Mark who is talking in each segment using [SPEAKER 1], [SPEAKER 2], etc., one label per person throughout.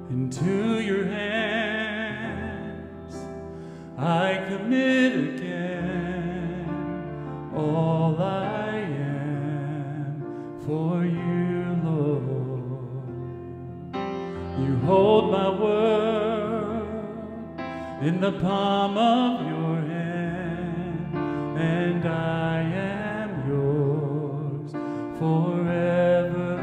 [SPEAKER 1] Into your hands I commit again all I am for you, Lord. You hold my world in the palm of your hand, and I am yours forever.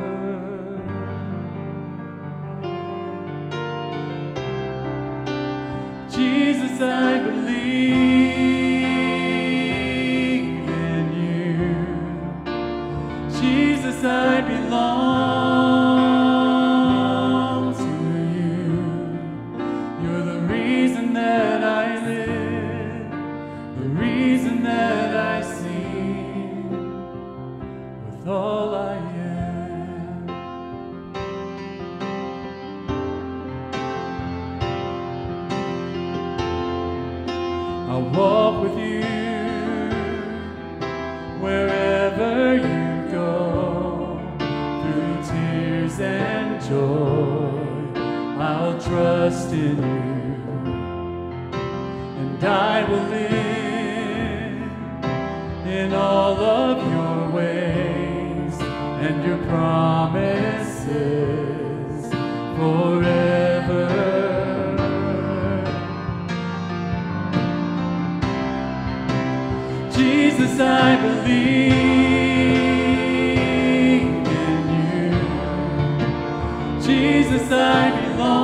[SPEAKER 1] Jesus, I believe in you. Jesus, I belong to you. You're the reason that I live, the reason that I sing with all I am. I'll walk with you wherever you go, through tears and joy. I'll trust in you, and I will live in all of your ways and your promises forever. Jesus, I believe in you. Jesus, I belong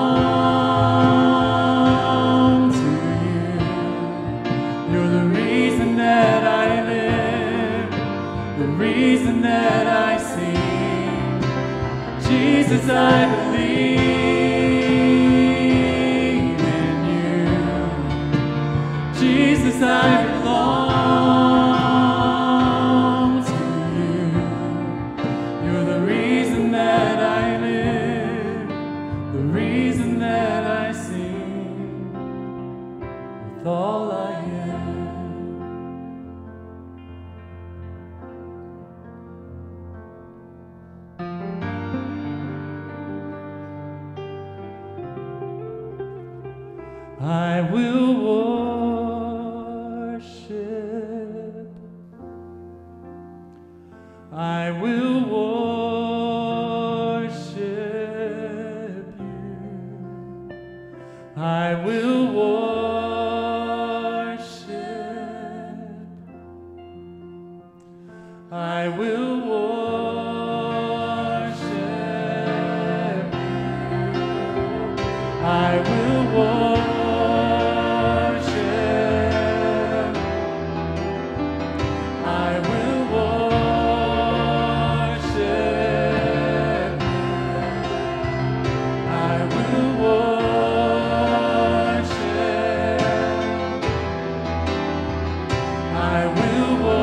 [SPEAKER 1] to you. You're the reason that I live, the reason that I sing. Jesus, I believe in you. Jesus, I belong. All I am. I will worship. I will worship you. I will worship. I will worship you. I will worship. I will worship. I will worship. I will worship.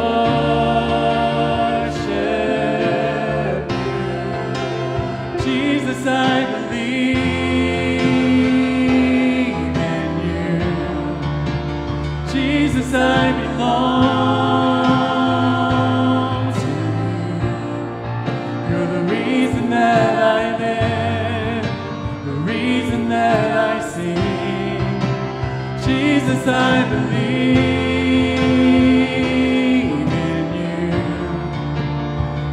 [SPEAKER 1] Jesus, I believe in you. Jesus, I belong to you. You're the reason that I live, the reason that I sing. Jesus, I believe in you.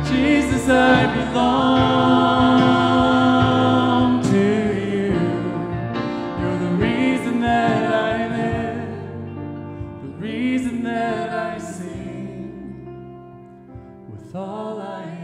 [SPEAKER 1] Jesus, I belong to you. You're the reason that I live, the reason that I sing with all I am.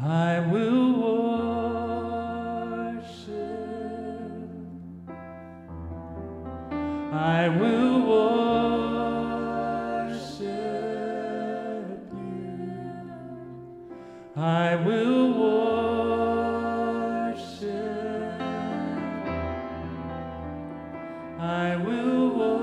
[SPEAKER 1] I will worship. I will worship you. I will worship. I will worship.